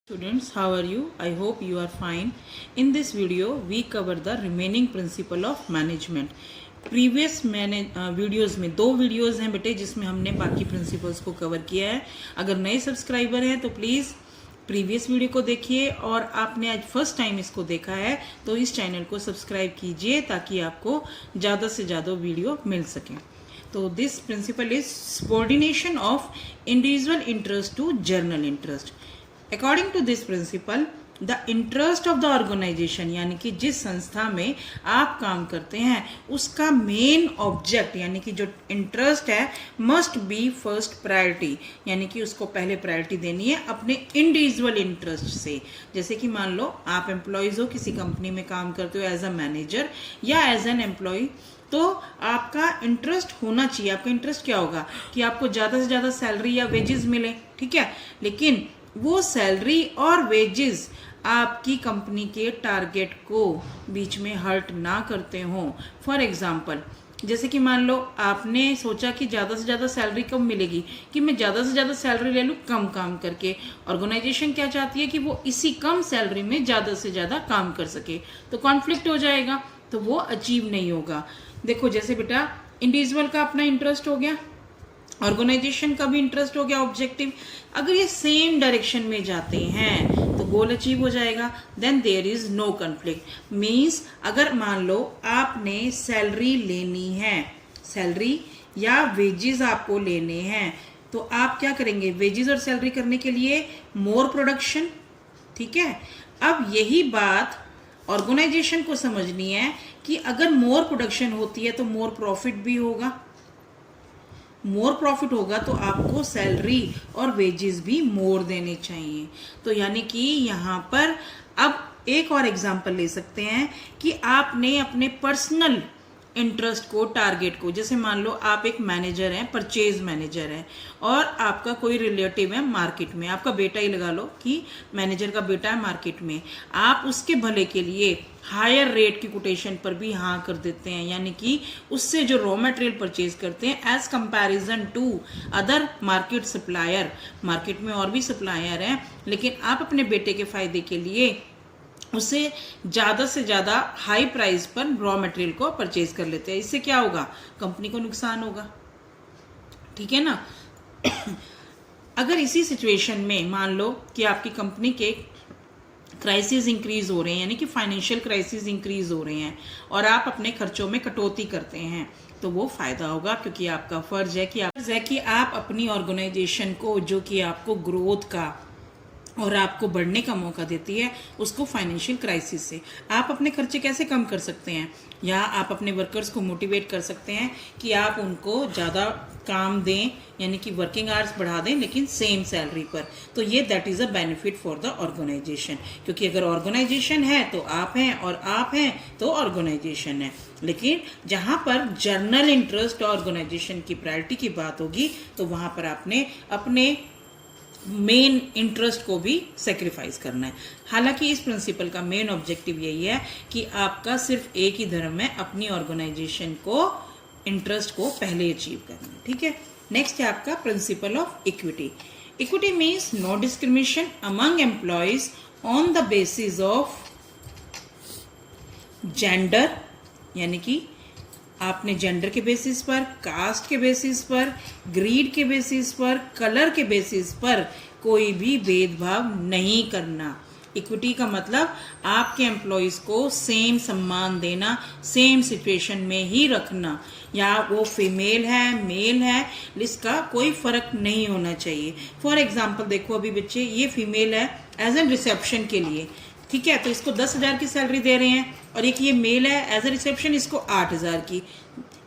Students, how are you? I hope you are fine. In this video, we cover the remaining principle of management. Previous videos में दो videos हैं बेटे जिसमें हमने बाकी principles को कवर किया है. अगर नए सब्सक्राइबर हैं तो प्लीज़ प्रीवियस वीडियो को देखिए, और आपने आज फर्स्ट टाइम इसको देखा है तो इस चैनल को सब्सक्राइब कीजिए ताकि आपको ज़्यादा से ज़्यादा वीडियो मिल सकें. तो this principle is subordination of individual interest to general interest. According to this principle the interest of the organisation, यानी कि जिस संस्था में आप काम करते हैं उसका मेन ऑब्जेक्ट यानी कि जो इंटरेस्ट है मस्ट बी फर्स्ट प्रायोरिटी, यानी कि उसको पहले प्रायोरिटी देनी है अपने इंडिविजुअल इंटरेस्ट से. जैसे कि मान लो आप एम्प्लॉयज हो, किसी कंपनी में काम करते हो एज अ मैनेजर या एज एन एम्प्लॉय, तो आपका इंटरेस्ट होना चाहिए. आपका इंटरेस्ट क्या होगा कि आपको ज़्यादा से ज़्यादा सैलरी या वेजेस मिले, ठीक है, लेकिन वो सैलरी और वेजेस आपकी कंपनी के टारगेट को बीच में हर्ट ना करते हों. फॉर एग्जांपल, जैसे कि मान लो आपने सोचा कि ज़्यादा से ज़्यादा सैलरी कब मिलेगी, कि मैं ज़्यादा से ज़्यादा सैलरी ले लूँ कम काम करके. ऑर्गेनाइजेशन क्या चाहती है कि वो इसी कम सैलरी में ज़्यादा से ज़्यादा काम कर सके, तो कॉन्फ्लिक्ट हो जाएगा, तो वो अचीव नहीं होगा. देखो जैसे बेटा इंडिविजुअल का अपना इंटरेस्ट हो गया, ऑर्गेनाइजेशन का भी इंटरेस्ट हो गया, ऑब्जेक्टिव. अगर ये सेम डायरेक्शन में जाते हैं तो गोल अचीव हो जाएगा. Then there is no conflict. Means अगर मान लो आपने सैलरी लेनी है, सैलरी या वेजेस आपको लेने हैं, तो आप क्या करेंगे, वेजेस और सैलरी करने के लिए मोर प्रोडक्शन, ठीक है. अब यही बात ऑर्गेनाइजेशन को समझनी है कि अगर मोर प्रोडक्शन होती है तो मोर प्रॉफिट भी होगा, मोर प्रॉफिट होगा तो आपको सैलरी और वेजेस भी मोर देने चाहिए. तो यानी कि यहाँ पर अब एक और एग्जांपल ले सकते हैं कि आपने अपने पर्सनल इंटरेस्ट को, टारगेट को, जैसे मान लो आप एक मैनेजर हैं, परचेज मैनेजर हैं, और आपका कोई रिलेटिव है मार्केट में, आपका बेटा ही लगा लो कि मैनेजर का बेटा है मार्केट में, आप उसके भले के लिए हायर रेट की कोटेशन पर भी हाँ कर देते हैं, यानी कि उससे जो रॉ मटेरियल परचेज करते हैं as comparison to other market supplier. Market में और भी सप्लायर हैं, लेकिन आप अपने बेटे के फायदे के लिए उसे ज़्यादा से ज़्यादा हाई प्राइस पर रॉ मटेरियल को परचेज कर लेते हैं. इससे क्या होगा, कंपनी को नुकसान होगा, ठीक है ना. अगर इसी सिचुएशन में मान लो कि आपकी कंपनी के क्राइसिस इंक्रीज हो रहे हैं, यानी कि फाइनेंशियल क्राइसिस इंक्रीज हो रहे हैं, और आप अपने खर्चों में कटौती करते हैं, तो वो फायदा होगा, क्योंकि आपका फर्ज है कि आप अपनी ऑर्गेनाइजेशन को, जो कि आपको ग्रोथ का और आपको बढ़ने का मौका देती है, उसको फाइनेंशियल क्राइसिस से आप अपने खर्चे कैसे कम कर सकते हैं, या आप अपने वर्कर्स को मोटिवेट कर सकते हैं कि आप उनको ज़्यादा काम दें, यानी कि वर्किंग आवर्स बढ़ा दें लेकिन सेम सैलरी पर. तो ये that is a benefit for the organisation, क्योंकि अगर ऑर्गेनाइजेशन है तो आप हैं, और आप हैं तो ऑर्गेनाइजेशन है. लेकिन जहाँ पर जर्नल इंटरेस्ट ऑर्गेनाइजेशन की प्रायोरिटी की बात होगी तो वहाँ पर आपने अपने मेन इंटरेस्ट को भी सेक्रीफाइस करना है. हालांकि इस प्रिंसिपल का मेन ऑब्जेक्टिव यही है कि आपका सिर्फ एक ही धर्म है, अपनी ऑर्गेनाइजेशन को, इंटरेस्ट को पहले अचीव करना है, ठीक है. नेक्स्ट है आपका principle of equity. Equity means no discrimination among employees on the basis of gender, यानी कि आपने जेंडर के बेसिस पर, कास्ट के बेसिस पर, ग्रीड के बेसिस पर, कलर के बेसिस पर कोई भी भेदभाव नहीं करना. इक्विटी का मतलब आपके एम्प्लॉयज़ को सेम सम्मान देना, सेम सिचुएशन में ही रखना, या वो फीमेल है मेल है, इसका कोई फर्क नहीं होना चाहिए. फॉर एग्जाम्पल देखो, अभी बच्चे ये फीमेल है एज एन रिसेप्शन के लिए, ठीक है, तो इसको 10,000 की सैलरी दे रहे हैं, और एक ये मेल है एज ए रिसेप्शन, इसको 8,000 की,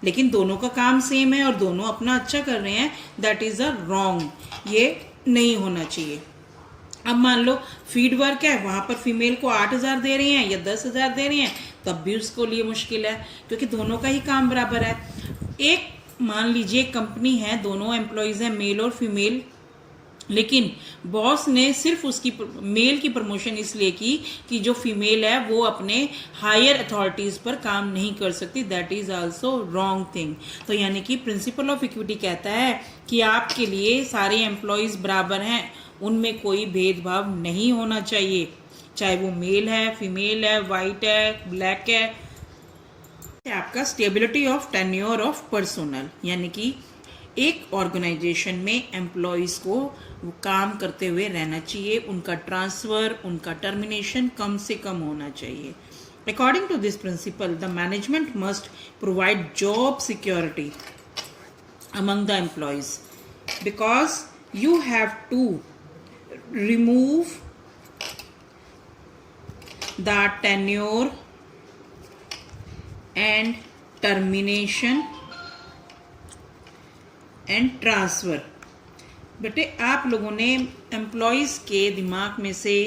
लेकिन दोनों का काम सेम है और दोनों अपना अच्छा कर रहे हैं. दैट इज़ अ रॉन्ग, ये नहीं होना चाहिए. अब मान लो फील्ड वर्क है, वहाँ पर फीमेल को 8,000 दे रही हैं या 10,000 दे रही हैं, तब भी उसको लिए मुश्किल है, क्योंकि दोनों का ही काम बराबर है. एक मान लीजिए कंपनी है, दोनों एम्प्लॉयज़ हैं मेल और फीमेल, लेकिन बॉस ने सिर्फ उसकी मेल की प्रमोशन इसलिए की कि जो फीमेल है वो अपने हायर अथॉरिटीज़ पर काम नहीं कर सकती. That is also wrong thing. तो यानी कि प्रिंसिपल ऑफ इक्विटी कहता है कि आपके लिए सारे एम्प्लॉयज़ बराबर हैं, उनमें कोई भेदभाव नहीं होना चाहिए, चाहे वो मेल है, फीमेल है, वाइट है, ब्लैक है। आपका stability of tenure of personnel, यानी कि एक ऑर्गेनाइजेशन में एम्प्लॉयज़ को काम करते हुए रहना चाहिए, उनका ट्रांसफ़र, उनका टर्मिनेशन कम से कम होना चाहिए। According to this principle, the management must provide job security among the employees, because you have to remove the tenure and termination and transfer। बेटे आप लोगों ने एम्प्लॉयज़ के दिमाग में से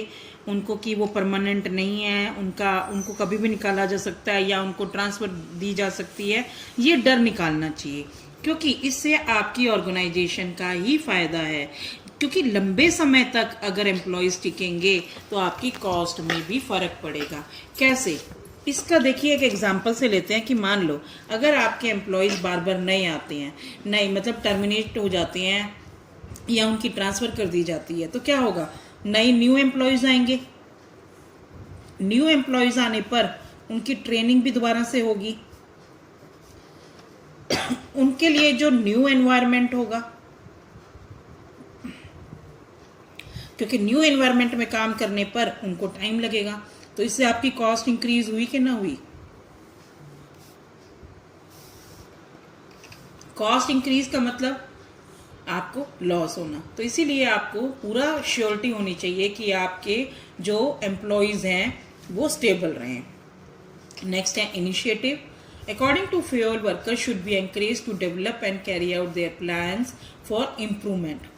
उनको कि वो परमानेंट नहीं है, उनको कभी भी निकाला जा सकता है या उनको ट्रांसफ़र दी जा सकती है, ये डर निकालना चाहिए, क्योंकि इससे आपकी ऑर्गेनाइजेशन का ही फ़ायदा है। क्योंकि लंबे समय तक अगर एम्प्लॉयज़ टिकेंगे तो आपकी कॉस्ट में भी फ़र्क पड़ेगा। कैसे? इसका देखिए एक एग्जांपल से लेते हैं कि मान लो अगर आपके एम्प्लॉयज़ बार बार नहीं आते हैं, नहीं मतलब टर्मिनेट हो जाते हैं या उनकी ट्रांसफ़र कर दी जाती है, तो क्या होगा? न्यू एम्प्लॉयज़ आएंगे। न्यू एम्प्लॉयज़ आने पर उनकी ट्रेनिंग भी दोबारा से होगी। उनके लिए जो न्यू एनवायरनमेंट होगा, क्योंकि न्यू एनवायरनमेंट में काम करने पर उनको टाइम लगेगा, तो इससे आपकी कॉस्ट इंक्रीज हुई कि ना हुई? कॉस्ट इंक्रीज का मतलब आपको लॉस होना। तो इसीलिए आपको पूरा श्योरिटी होनी चाहिए कि आपके जो एम्प्लॉयज़ हैं वो स्टेबल रहें। नेक्स्ट है initiative. According to FAOL, workers should be encouraged to develop and carry out their plans for improvement।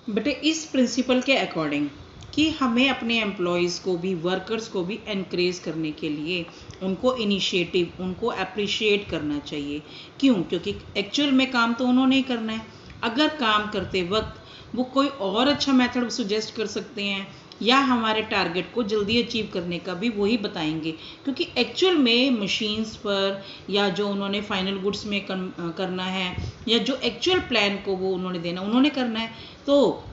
But इस प्रिंसिपल के अकॉर्डिंग कि हमें अपने एम्प्लॉयज़ को भी, वर्कर्स को भी एनकरेज करने के लिए उनको इनिशिएटिव, उनको अप्रिशिएट करना चाहिए। क्यों? क्योंकि एक्चुअल में काम तो उन्होंने ही करना है। अगर काम करते वक्त वो कोई और अच्छा मेथड सुजेस्ट कर सकते हैं या हमारे टारगेट को जल्दी अचीव करने का भी वही बताएंगे, क्योंकि एक्चुअल में मशीन्स पर या जो उन्होंने फाइनल गुड्स में करना है या जो एक्चुअल प्लान को वो उन्होंने देना, उन्होंने करना है। तो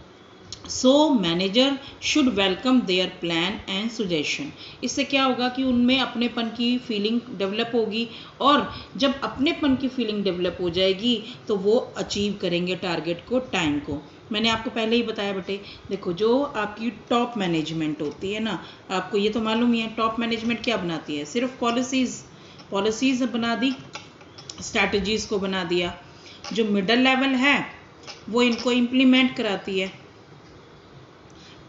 manager should welcome their plan and suggestion. इससे क्या होगा कि उनमें अपनेपन की फीलिंग डेवलप होगी, और जब अपनेपन की फीलिंग डेवलप हो जाएगी तो वो अचीव करेंगे टारगेट को, टाइम को। मैंने आपको पहले ही बताया बेटे, देखो जो आपकी टॉप मैनेजमेंट होती है ना, आपको ये तो मालूम ही है टॉप मैनेजमेंट क्या बनाती है? सिर्फ पॉलिसीज़ बना दी, स्ट्रैटेजीज़ को बना दिया। जो मिडल लेवल है वो इनको इम्प्लीमेंट कराती है,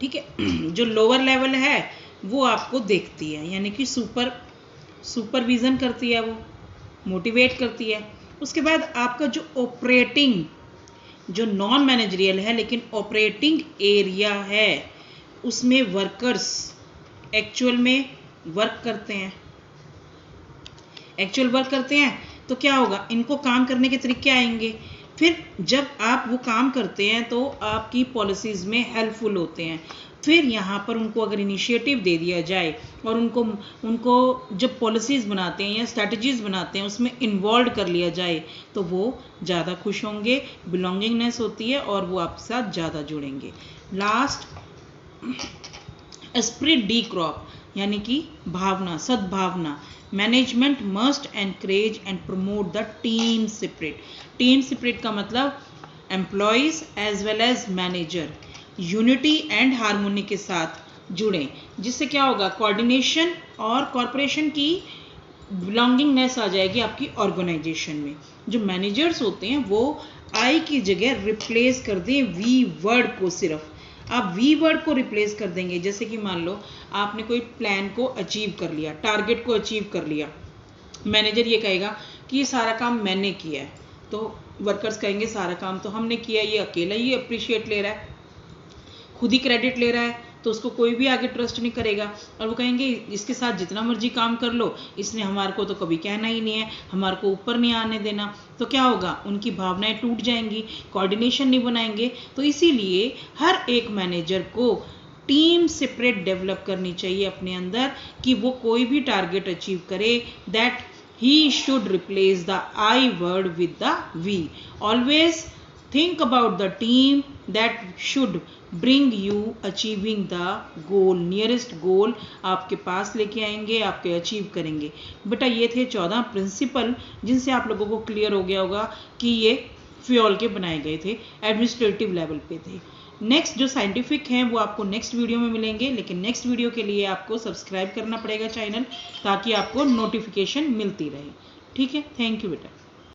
ठीक है। जो लोअर लेवल है वो आपको देखती है, यानी कि सुपरविज़न करती है, वो मोटिवेट करती है। उसके बाद आपका जो ऑपरेटिंग, जो नॉन मैनेजरियल है लेकिन ऑपरेटिंग एरिया है, उसमें वर्कर्स एक्चुअल में वर्क करते हैं। तो क्या होगा? इनको काम करने के तरीके आएंगे। फिर जब आप वो काम करते हैं तो आपकी पॉलिसीज़ में हेल्पफुल होते हैं। फिर यहाँ पर उनको अगर इनिशिएटिव दे दिया जाए और उनको जब पॉलिसीज़ बनाते हैं या स्ट्रैटेजीज़ बनाते हैं उसमें इन्वॉल्व कर लिया जाए तो वो ज़्यादा खुश होंगे, बिलोंगिंगनेस होती है और वो आपके साथ ज़्यादा जुड़ेंगे। लास्ट, एस्प्रिट डी क्रॉप, यानी कि भावना, सद्भावना। Management must encourage and promote the team spirit. Team spirit का मतलब employees as well as manager unity and harmony के साथ जुड़ें, जिससे क्या होगा? कोऑर्डिनेशन और कॉर्पोरेशन की बिलोंगिंगनेस आ जाएगी आपकी ऑर्गेनाइजेशन में। जो मैनेजर्स होते हैं वो आई की जगह रिप्लेस कर दें वी वर्ड को। सिर्फ आप वी वर्ड को रिप्लेस कर देंगे। जैसे कि मान लो आपने कोई प्लान को अचीव कर लिया, टारगेट को अचीव कर लिया, मैनेजर ये कहेगा कि ये सारा काम मैंने किया है, तो वर्कर्स कहेंगे सारा काम तो हमने किया, ये अकेला ही अप्रिशिएट ले रहा है, खुद ही क्रेडिट ले रहा है, तो उसको कोई भी आगे ट्रस्ट नहीं करेगा। और वो कहेंगे इसके साथ जितना मर्जी काम कर लो, इसने हमारे को तो कभी कहना ही नहीं है, हमारे को ऊपर नहीं आने देना। तो क्या होगा? उनकी भावनाएं टूट जाएंगी, कोऑर्डिनेशन नहीं बनाएंगे। तो इसीलिए हर एक मैनेजर को टीम सेपरेट डेवलप करनी चाहिए अपने अंदर कि वो कोई भी टारगेट अचीव करे, that he should replace the I word with the we. Always think about the team that should bring you achieving the goal, nearest goal आपके पास लेके आएंगे, आपके अचीव करेंगे। बेटा ये थे 14 प्रिंसिपल जिनसे आप लोगों को क्लियर हो गया होगा कि ये फ्यूल के बनाए गए थे, एडमिनिस्ट्रेटिव लेवल पे थे। नेक्स्ट जो साइंटिफिक हैं वो आपको नेक्स्ट वीडियो में मिलेंगे, लेकिन नेक्स्ट वीडियो के लिए आपको सब्सक्राइब करना पड़ेगा चैनल, ताकि आपको नोटिफिकेशन मिलती रहे। ठीक है, थैंक यू बेटा।